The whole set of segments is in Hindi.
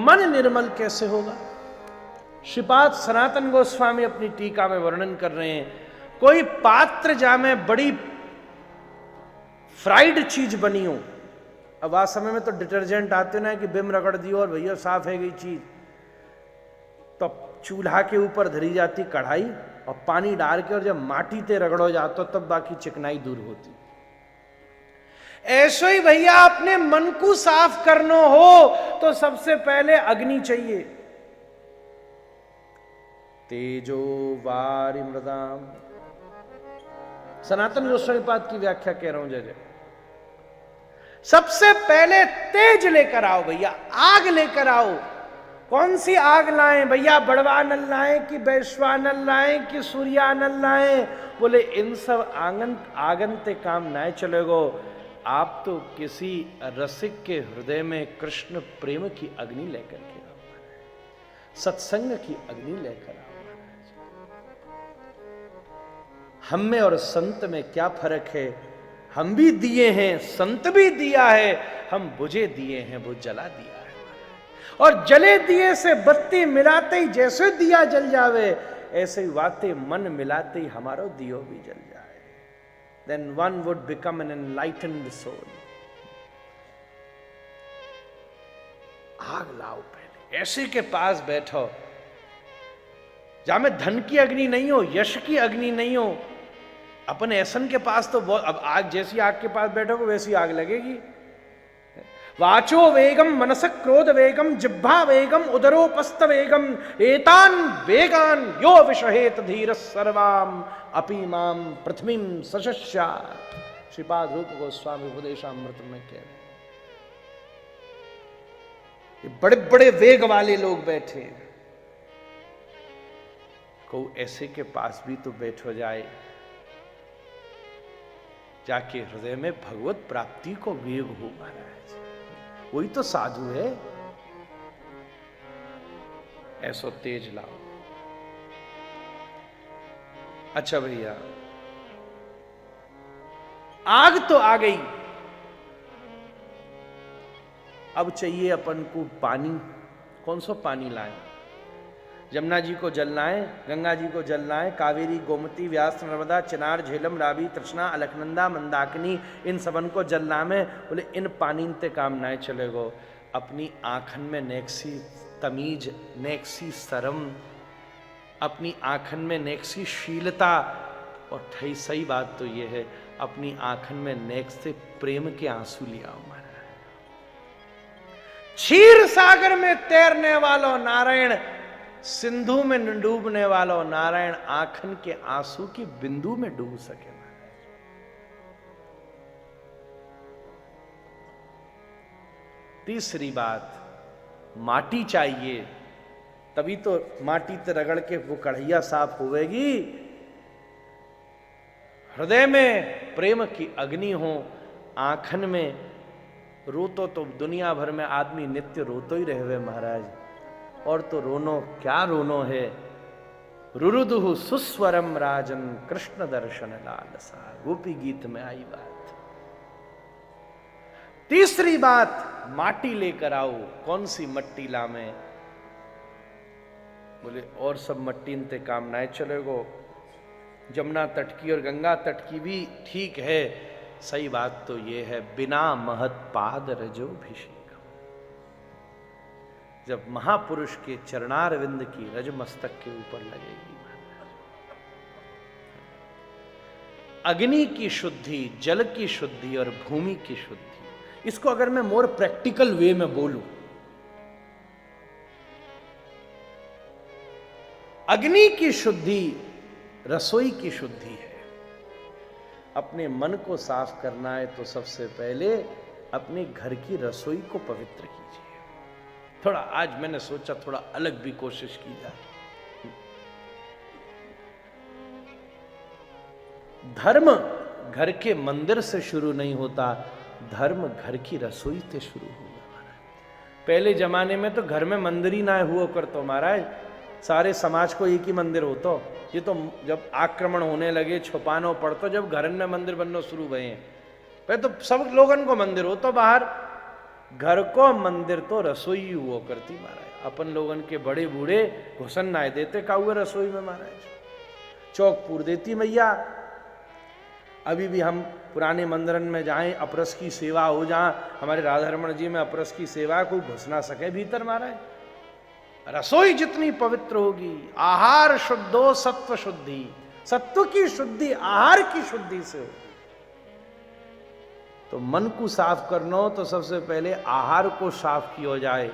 मन निर्मल कैसे होगा? श्रीपाद सनातन गोस्वामी अपनी टीका में वर्णन कर रहे हैं, कोई पात्र जामे बड़ी फ्राइड चीज बनी हो। अब आज समय में तो डिटर्जेंट आते ना कि बिम रगड़ दियो और भैया साफ है गई चीज, तो चूल्हा के ऊपर धरी जाती कढ़ाई और पानी डाल के और जब माटी ते रगड़ो जातो तब बाकी चिकनाई दूर होती। ऐसे ही भैया अपने मन को साफ करना हो तो सबसे पहले अग्नि चाहिए। तेजो वारि मृदाम, सनातन गोस्वामी पाद की व्याख्या कह रहा हूं जय जय। सबसे पहले तेज लेकर आओ भैया, आग लेकर आओ। कौन सी आग लाएं भैया? बड़वानल लाएं कि वैश्वानल लाएं कि सूर्यानल लाएं? बोले इन सब आगंते काम ना चलेगो। आप तो किसी रसिक के हृदय में कृष्ण प्रेम की अग्नि लेकर के आओ, सत्संग की अग्नि लेकर आओ। हम में और संत में क्या फर्क है? हम भी दिए हैं, संत भी दिया है, हम बुझे दिए हैं, वो जला दिया है। और जले दिए से बत्ती मिलाते ही जैसे दिया जल जावे, ऐसे ही वाते मन मिलाते ही हमारो दियो भी जल जाए। Then one would become an enlightened soul. आग लाओ पहले, ऐसे के पास बैठो जहां में धन की अग्नि नहीं हो, यश की अग्नि नहीं हो। अपन ऐसन के पास तो बहुत, अब आग जैसी आग के पास बैठोगे वैसी आग लगेगी। वाचो वेगम मनस क्रोध वेगम जिह्वा वेगम उदरोपस्थ वेगम एतान वेगान यो विषहेत धीर सर्वाम अपीमाम पृथ्वीम सशस्यात्। श्रीपाद रूप गोस्वामी उपदेशामृत में कह रहे, ये बड़े बड़े वेग वाले लोग बैठे, को ऐसे के पास भी तो बैठो जाए, जाके हृदय में भगवत प्राप्ति को वेग हो महाराज। वही तो साधु है। ऐसो तेज लाओ। अच्छा भैया, आग तो आ गई, अब चाहिए अपन को पानी। कौन सा पानी लाएं? जमुना जी को जल लाएं, गंगा जी को जल लाएं, कावेरी गोमती व्यास नर्मदा चिनार झेलम रावी तृष्णा अलकनंदा मंदाकिनी, इन सबन को जल लामे। बोले इन पानी ते काम ना चलेगो। अपनी आंखन में नेक्सी तमीज, नेक्सी शर्म, अपनी आंखन में नेक्सी शीलता। और ठई सही बात तो ये है, अपनी आंखन में नेक से प्रेम के आंसू लिया हमारा। क्षीर सागर में तैरने वालों नारायण, सिंधु में डूबने वालों नारायण, आंखन के आंसू की बिंदु में डूब सके। तीसरी बात, माटी चाहिए, तभी तो माटी ते रगड़ के वो कढ़ैया साफ होवेगी। हृदय में प्रेम की अग्नि हो, आंखन में रोतो तो दुनिया भर में आदमी नित्य रोतो ही रहे महाराज। और तो रोनो क्या रोनो है, रुरुदुहु सुस्वरम राजन कृष्ण दर्शन लालसा। गोपी गीत में आई बात। तीसरी बात, माटी लेकर आओ। कौन सी मट्टी लामे? बोले और सब मट्टी इनते काम ना चलेगो। जमुना तट की और गंगा तट की भी ठीक है, सही बात तो ये है, बिना महत पाद रजोभिषेक। जब महापुरुष के चरणारविंद की रज मस्तक के ऊपर लगेगी, अग्नि की शुद्धि, जल की शुद्धि और भूमि की शुद्धि। इसको अगर मैं मोर प्रैक्टिकल वे में बोलूं, अग्नि की शुद्धि रसोई की शुद्धि है। अपने मन को साफ करना है तो सबसे पहले अपने घर की रसोई को पवित्र कीजिए। थोड़ा आज मैंने सोचा थोड़ा अलग भी कोशिश की जाए। धर्म घर के मंदिर से शुरू नहीं होता, धर्म घर की रसोई से शुरू होगा। पहले जमाने में तो घर में मंदिर ही ना हुआ करतो महाराज, सारे समाज को एक ही मंदिर होतो। ये तो जब आक्रमण होने लगे, छुपानो पड़तो, जब घर में मंदिर बनना शुरू हुए हैं। पहले तो सब लोगन को मंदिर हो तो बाहर, घर को मंदिर तो रसोई ही हुआ करती महाराज। अपन लोगन के बड़े बूढ़े घुसन ना देते का हुए रसोई में महाराज, चौक पूर देती मैया। अभी भी हम पुराने मंदिरन में जाएं, अपरस की सेवा हो, जहां हमारे राधारमण जी में अपरस की सेवा कोई घुस ना सके भीतर महाराज। रसोई जितनी पवित्र होगी, आहार शुद्धो सत्व शुद्धि, सत्व की शुद्धि आहार की शुद्धि से होगी। तो मन को साफ करना हो तो सबसे पहले आहार को साफ किया जाए।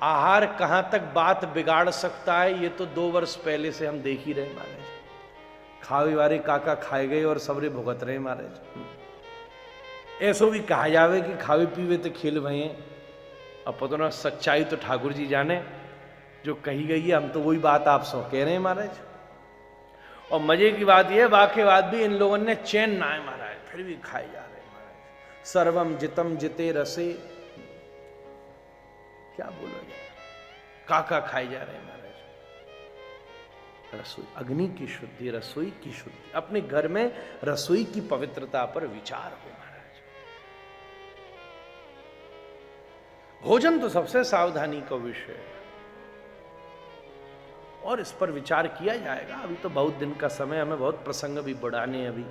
आहार कहां तक बात बिगाड़ सकता है ये तो 2 वर्ष पहले से हम देख ही रहे महाराज। खावे वाले काका खाए गए और सबरे भुगत रहे महाराज। ऐसो भी कहा जावे कि खावे पीवे तो खेल भये, अब पता ना सच्चाई तो ठाकुर जी जाने, जो कही गई है हम तो वही बात आप सौ कह रहे हैं महाराज। और मजे की बात यह, वाके बाद भी इन लोगों ने चैन ना है महाराज, फिर भी खाए जा रहे हैं महाराज। सर्वम जितम जिते रसे, क्या बोला जाए, काका खाए जा रहे हैं महाराज। रसोई, अग्नि की शुद्धि, रसोई की शुद्धि, अपने घर में रसोई की पवित्रता पर विचार हो महाराज। भोजन तो सबसे सावधानी का विषय है और इस पर विचार किया जाएगा। अभी तो बहुत दिन का समय, हमें बहुत प्रसंग भी बढ़ाने अभी।